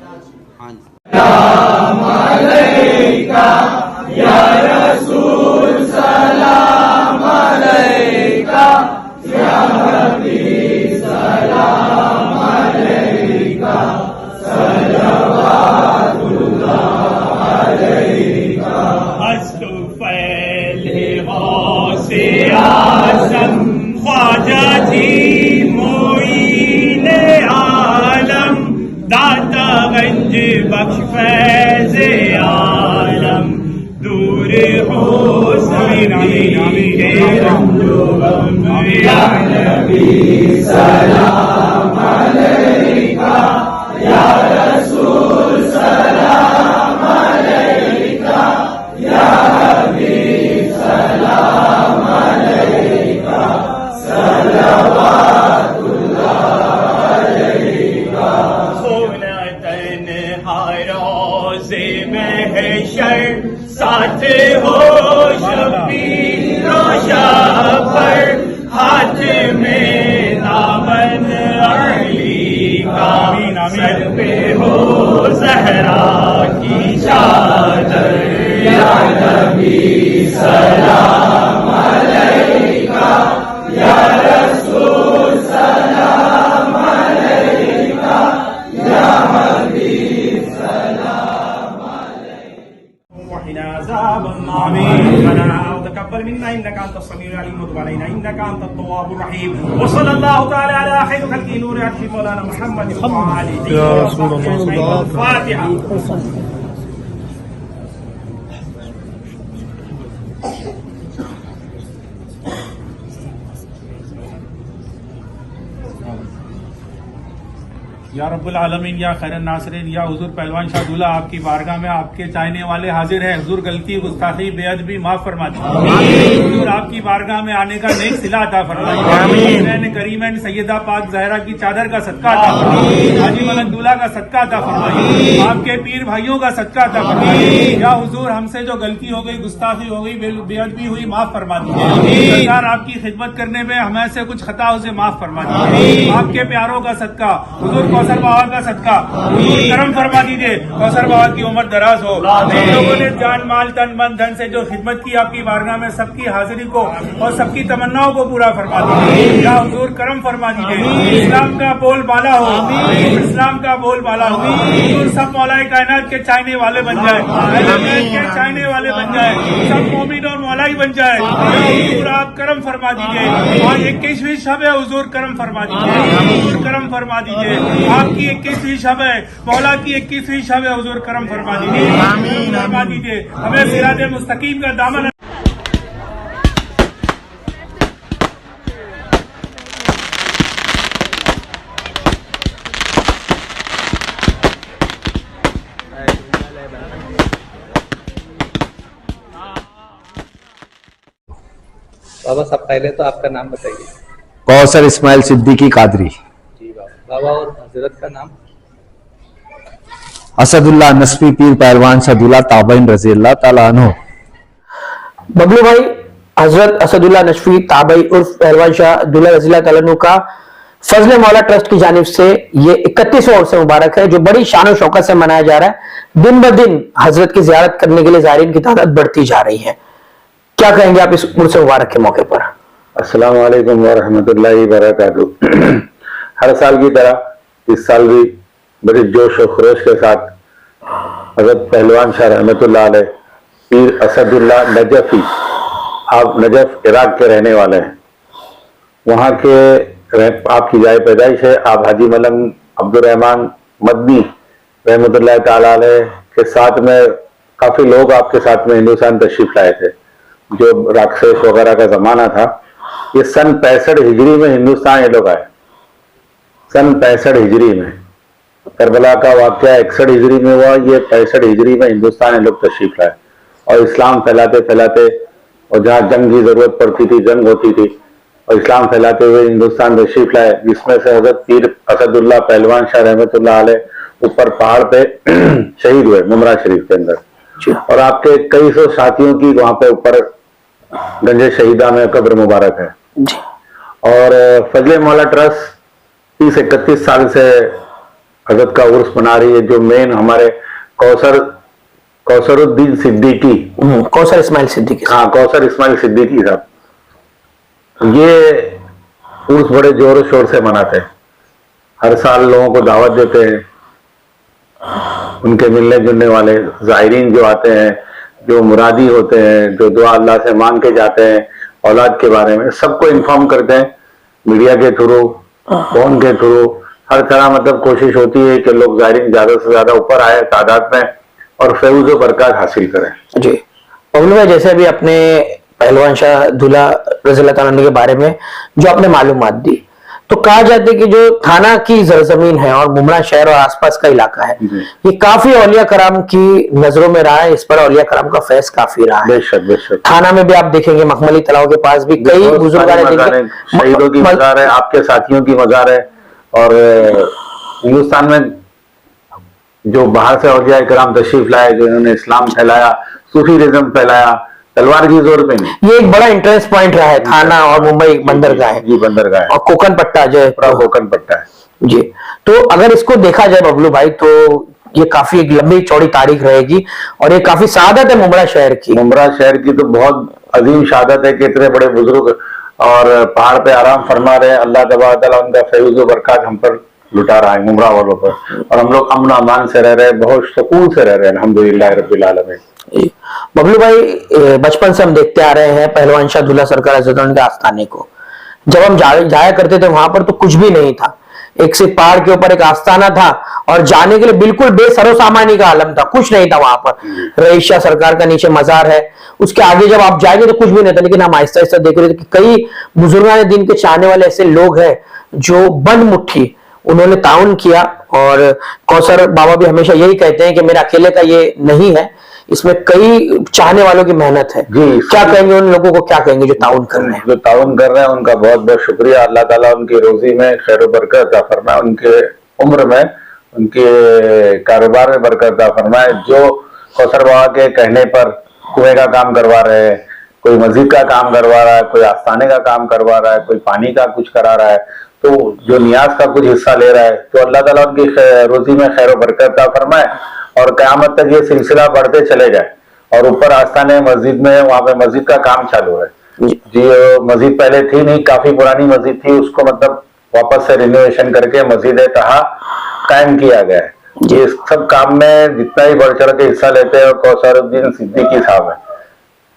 ہاں جی. سلام علیکہ یا رسول سلام علیکہ یا حبیب سلام علیکہ صلوات اللہ علیکہ. ہست فیل غوث اعظم خواجہ جی معین عالم داتا گنج بخش فیض عالم دور ہو سبھی کے رنج و غم یا نبی سلام علیکہ یا رسول سلام علیکہ یا حبیب سلام علیکہ صلوات اللہ علیکہ. محشر ساتھ ہو شبیر و شفر ہاتھ میں دامن علی کا سر پہ ہو زہرا کی چادر یا نبی سلام علیکہ یا رسول سلام علیکہ یا حبیب سلام وقنا عذاب النار. ربنا تقبل منا انك انت السميع العليم وتب علينا انك انت التواب الرحيم. وصلى الله تعالى على خير خلقه نور عرش مولانا محمد وعلى اله وصحبه اجمعين. الفاتحه. یا رب العالمین یا خیر الناصرین یا حضور پہلوان شاہ دولہ آپ کی بارگاہ میں آپ کے چاہنے والے حاضر ہیں. حضور غلطی گستاخی بے ادبی معاف فرما دیجیے. حضور آپ کی بارگاہ میں آنے کا نیک صلہ عطا فرمائیے. حسین کریمین سیدہ پاک زہرا کی چادر کا صدقہ عطا فرمائیے. حاجی ملک دولہ کا صدقہ عطا فرمائیے. آپ کے پیر بھائیوں کا صدقہ عطا فرمائیے. یا حضور ہم سے جو غلطی ہو گئی گستاخی ہو گئی بے ادبی ہوئی معاف فرما دیجیے. سرکار آپ کی خدمت کرنے میں ہمیں سے کچھ خطا ہو سے معاف فرما دیجیے. آپ کے پیاروں کا صدقہ حضور کوثر بابا کا صدقہ حضور کرم فرما دیجیے. کوثر بابا کی عمر دراز ہو. جن لوگوں نے جان مال تن من دھن سے جو خدمت کی آپ کی بارگاہ میں سب کی حاضری کو اور سب کی تمناؤں کو پورا فرما دیجیے. یا حضور کرم فرما دیجیے. اسلام کا بول بالا ہو. اسلام کا بول بالا ہو. حضور سب مولا کائنات کے چاہنے والے بن جائے. کے چاہنے والے بن جائے. سب مومن اور مولا بن جائے. حضور آپ کرم فرما دیجیے. آج 21ویں شب ہے. حضور کرم فرما دیجیے. حضور کرم فرما دیجیے. آپ کی 21ویں شب ہے. مولا کی 21ویں شب ہے. حضور کرم فرما دیجیے. فرما دیجیے. ہمیں صراط مستقیم کا دامن بابا صاحب پہلے تو آپ کا نام بتائیے. کوثر اسماعیل صدیقی قادری. جی بابا. اور حضرت کا نام؟ اسد اللہ نسبی پیر پہلوان شاہ دولہ تابعین رضی اللہ تعالیٰ عنہ. ببلو بھائی، حضرت اسد اللہ نشفی تابعی عرف پہلوان شاہ دولہ رضی اللہ تعالیٰ عنہ کا فضل مولا ٹرسٹ کی جانب سے یہ 31واں عرصہ مبارک ہے جو بڑی شان و شوکت سے منایا جا رہا ہے. دن بدن حضرت کی زیارت کرنے کے لیے زائرین کی تعداد بڑھتی جا رہی ہے. کیا کہیں گے آپ اس عرصہ مبارک کے موقع پر؟ السلام علیکم ورحمۃ اللہ وبرکاتہ. ہر سال کی طرح اس سال بھی بڑے جوش و خروش کے ساتھ حضرت پہلوان شاہ رحمۃ اللہ علیہ پیر اسد اللہ نجفی، آپ نجف عراق کے رہنے والے ہیں. وہاں کے آپ کی جائے پیدائش ہے. آپ حاجی ملنگ عبد الرحمان مدنی رحمۃ اللہ تعالیٰ علیہ کے ساتھ میں کافی لوگ آپ کے ساتھ میں ہندوستان تشریف لائے تھے. جو راکشس وغیرہ کا زمانہ تھا، یہ سن 65 ہجری میں ہندوستان یہ لوگ آئے. سن 65 ہجری میں کربلا کا واقعہ 61 ہجری میں ہوا. یہ 65 ہجری میں ہندوستان یہ لوگ تشریف لائے اور اسلام پھیلاتے پھیلاتے، اور جہاں جنگ کی ضرورت پڑتی تھی جنگ ہوتی تھی، اور اسلام پھیلاتے ہوئے ہندوستان تشریف لائے. جس میں سے حضرت پیر اسد اللہ پہلوان شاہ رحمۃ اللہ علیہ اوپر پہاڑ پہ شہید ہوئے ممرا شریف کے اندر. اور آپ کے کئی سو ساتھیوں کی وہاں پہ اوپر گنج شہیدہ میں قبر مبارک ہے. اور فضل مولا ٹرسٹ 30-31 سال سے हजरत का उर्स मना रही है, जो मेन हमारे कौसरुद्दीन सिद्दीकी, कौसर इस्माइल सिद्दीकी, हाँ कौसर इस्माइल सिद्दीकी साहब, ये उर्स बड़े जोर शोर से मनाते हैं। हर साल लोगों को दावत देते हैं, उनके मिलने जुलने वाले ज़ायरीन जो आते हैं, जो मुरादी होते हैं, जो दुआ अल्लाह से मांग के जाते हैं औलाद के बारे में, सबको इन्फॉर्म करते हैं मीडिया के थ्रू, फोन के थ्रू, हर तरह मतलब कोशिश होती है कि लोग ज़ायरीन ज्यादा से ज्यादा ऊपर आए तादाद में और फैज़ व बरकत हासिल करें। जी बबलू भाई, जैसे अभी अपने पहलवान शाह दूल्हा रज़ी अल्लाह तआला अन्हु के बारे में जो आपने मालूमात दी, तो कहा जाता है कि जो थाना की जरजमीन है और मुमरा शहर और आसपास का इलाका है, ये काफी औलिया कराम की नजरों में रहा है, इस पर औलिया कराम का फैज़ काफी रहा है। बेशक बेशक। थाना में भी आप देखेंगे मखमली तलाव के पास भी कई बुजुर्ग शहीदों की मजार है, आपके साथियों की मजार है, और हिंदुस्तान में जो बाहर से औलिया कराम तशरीफ लाए, जो इन्होंने इस्लाम फैलाया, सूफीरिज्म फैलाया, तलवार की जोर पे नहीं। ये एक बड़ा इंटरेस्ट पॉइंट रहा है थाना और मुंबई बंदरगाह है, जी बंदरगाह है, और कोकन पट्टा जो है, कोकन पट्टा है जी। तो अगर इसको देखा जाए बबलू भाई, तो ये काफी एक लंबी चौड़ी तारीख रहेगी और ये काफी शहादत है मुमरा शहर की। मुमरा शहर की तो बहुत अजीम शहादत है कि इतने बड़े बुजुर्ग और पहाड़ पे आराम फरमा रहे हैं। अल्लाह तबारक व तआला उनका फैज़ व बरकत हम पर लुटा रहा है, मुमरा वालों पर, और हम लोग अमन अमान से रह रहे हैं, बहुत सुकून से रह रहे हैं, अल्हम्दुलिल्लाह रब्बिल आलमीन। बबलू भाई, बचपन से हम देखते आ रहे हैं पहलवान शाह दूल्हा सरकार के आस्थाने को। जब हम जाया करते थे वहां पर तो कुछ भी नहीं था, एक से पहाड़ के ऊपर एक आस्थाना था और जाने के लिए बिल्कुल बेसरो सामानी का आलम था, कुछ नहीं था वहां पर। रईस शाह सरकार का नीचे मजार है, उसके आगे जब आप जाएंगे तो कुछ भी नहीं था। लेकिन हम आहिस्ता आहिस्ता देख रहे थे कि कई बुजुर्गान दिन के चाहने वाले ऐसे लोग हैं जो बंद मुट्ठी उन्होंने ताउन किया, और कौसर बाबा भी हमेशा यही कहते हैं कि मेरा अकेले का ये नहीं है, इसमें कई चाहने वालों की मेहनत है। जी, क्या कहेंगे उन लोगों को, क्या कहेंगे जो ताउन कर रहे हैं? जो ताउन कर रहे हैं उनका बहुत बहुत शुक्रिया। अल्लाह ताला उनकी रोजी में खैर व बरकत अता फरमाए, उनके उम्र में, उनके कारोबार में बरकत अता फरमाए। जो कौसर बाबा के कहने पर कुएं का काम करवा रहे हैं, कोई मस्जिद का काम करवा रहा है, कोई आस्थाने का काम करवा रहा है, कोई पानी का कुछ करा रहा है, तो जो नियाज का कुछ हिस्सा ले रहा है, तो अल्लाह ताला उनकी रोजी में खैर व बरकत अता फरमाए और क़यामत तक ये सिलसिला बढ़ते चले जाए। और ऊपर आस्थाने मस्जिद में, वहां पे मस्जिद का काम चालू है जी। मस्जिद पहले थी नहीं, काफी पुरानी मस्जिद थी, उसको मतलब वापस से रिनोवेशन करके मस्जिद तहा कायम किया गया है। ये सब काम में जितना ही बढ़ चढ़ के हिस्सा लेते हैं कौसरुद्दीन सिद्दीकी साहब है,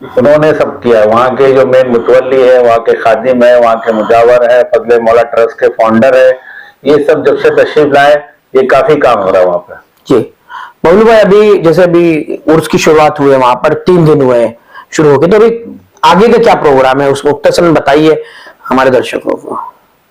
उन्होंने सब किया। वहाँ के जो मेन मुतवल्ली है, वहाँ के खादिम है, वहाँ के मुजावर है, फजले मौला ट्रस्ट के फाउंडर है, ये सब जब से तशरीफ लाए ये काफी काम हो रहा है वहाँ पे जी। बबलू भाई, अभी जैसे अभी उर्स की शुरुआत हुई है, वहां पर 3 दिन हुए हैं शुरू होके, तो अभी आगे का क्या प्रोग्राम है, उसको मुख्तसरन बताइए हमारे दर्शकों को।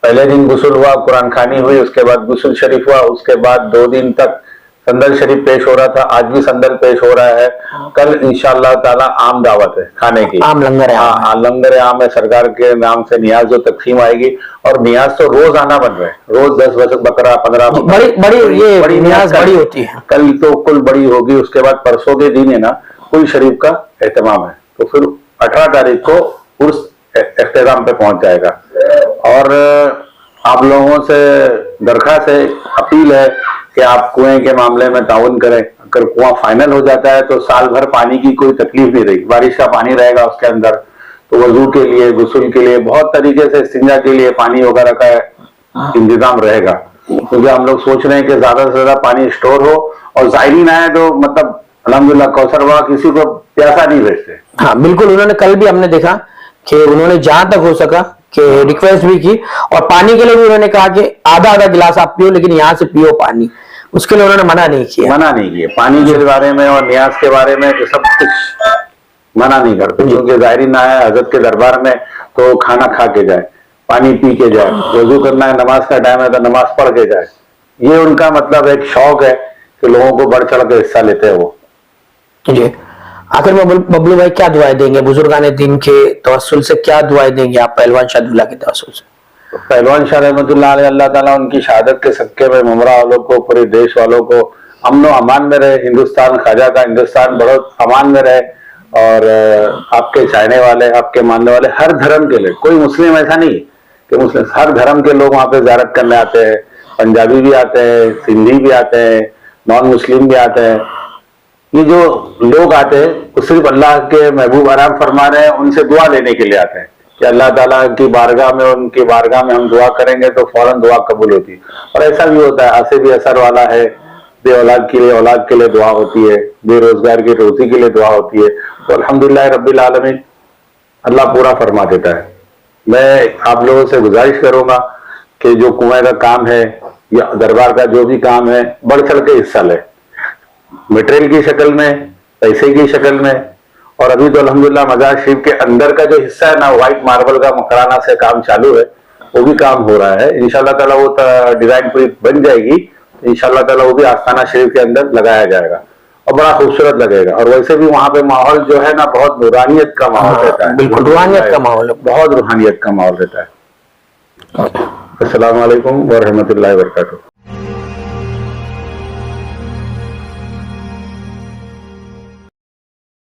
पहले दिन गुस्ल हुआ, कुरान खानी हुई, उसके बाद गुस्ल शरीफ हुआ, उसके बाद 2 दिन तक संदल शरीफ पेश हो रहा था, आज भी संदल पेश हो रहा है। कल इंशाअल्लाह ताला आम दावत है खाने की, आम लंगर है। हाँ, लंगर आम है, सरकार के नाम से नियाज जो तकसीम आएगी, और नियाज तो रोज आना बन रहे हैं, रोज 10 बकरा 15 बड़ी नियाज बड़ी होती है। कल तो कुल बड़ी होगी, उसके बाद परसों के दिन है ना कुल शरीफ का एहतमाम है, तो फिर 18 तारीख को उर्स इख्तिताम पे पहुंच जाएगा। और आप लोगों से दरख्वास्त है, अपील है कि आप कुएं के मामले में ताउन करें। अगर कुआं फाइनल हो जाता है तो साल भर पानी की कोई तकलीफ नहीं रहेगी, बारिश का पानी रहेगा उसके अंदर, तो वजू के लिए, गुस्ल के लिए, बहुत तरीके से इस्तिंजा के लिए पानी वगैरह का इंतजाम रहेगा। क्योंकि हम लोग सोच रहे हैं कि ज्यादा से ज्यादा पानी स्टोर हो, और ज़ायरीन आए तो मतलब अल्हम्दुलिल्लाह कौसर बाबा किसी को प्यासा नहीं भेजते। हाँ बिल्कुल, उन्होंने कल भी हमने देखा कि उन्होंने जहां तक हो सका कि रिक्वेस्ट भी की, और पानी के लिए भी उन्होंने कहा कि आधा आधा गिलास आप पियो, लेकिन यहाँ से पियो पानी, उसके लिए उन्होंने मना नहीं किया। पानी के बारे में और नियाज के बारे में तो सब कुछ मना नहीं करते, क्योंकि ज़ायरीन आया हजरत के दरबार में तो खाना खा के जाए, पानी पी के जाए, वजू करना है, नमाज का टाइम है तो नमाज पढ़ के जाए। ये उनका मतलब एक शौक है कि लोगों को बढ़ चढ़ के हिस्सा लेते हैं वो जी। आखिर में बबलू भाई क्या दुआएं देंगे बुजुर्गाने दिन के तवस्सुल से, क्या दुआएं देंगे आप पहलवान शाह दूल्हा के तवस्सुल से? पहलवान शाह रहमतुल्लाह अलैह, अल्लाह ताला उनकी शहादत के सदके में मुमरा वालों को, पूरे देश वालों को अमन व अमान में रहे। हिंदुस्तान, ख्वाजा का हिंदुस्तान बहुत अमान में रहे। और आपके चाहने वाले, आपके मानने वाले हर धर्म के लिए, कोई मुस्लिम ऐसा नहीं कि मुस्लिम, हर धर्म के लोग वहाँ पे ज़ियारत करने आते हैं, पंजाबी भी आते हैं, सिंधी भी आते हैं, नॉन मुस्लिम भी आते हैं। ये जो लोग आते हैं वो सिर्फ अल्लाह के महबूब आराम फरमा रहे हैं, उनसे दुआ लेने के लिए आते हैं कि अल्लाह ताला की बारगाह में, उनकी बारगाह में हम दुआ करेंगे तो फौरन दुआ कबूल होती है। और ऐसा भी होता है, आसिफ भी असर वाला है, बे औलाद के लिए दुआ होती है, बेरोजगार की रोजी के लिए दुआ होती है। तो अल्हम्दुलिल्लाह रब्बिल आलमीन अल्लाह पूरा फरमा देता है। मैं आप लोगों से गुजारिश करूंगा कि जो कुएं का काम है या दरबार का जो भी काम है, बढ़ चढ़ के हिस्सा ले, मटेरियल की शक्ल में, पैसे की शक्ल में। और अभी तो अल्हम्दुलिल्लाह मजार शरीफ के अंदर का जो हिस्सा है ना, व्हाइट मार्बल का मकराना से काम चालू है, वो भी काम हो रहा है। इंशाल्लाह ताला वो डिजाइन पूरी बन जाएगी, इंशाल्लाह ताला वो भी आस्थाना शरीफ के अंदर लगाया जाएगा और बड़ा खूबसूरत लगेगा। और वैसे भी वहां पे माहौल जो है ना, बहुत रूहानियत का माहौल रहता है। बिल्कुल रूहानियत का माहौल है। बहुत रूहानियत का माहौल रहता है। अस्सलाम वालेकुम व रहमतुल्लाहि व बरकातहू।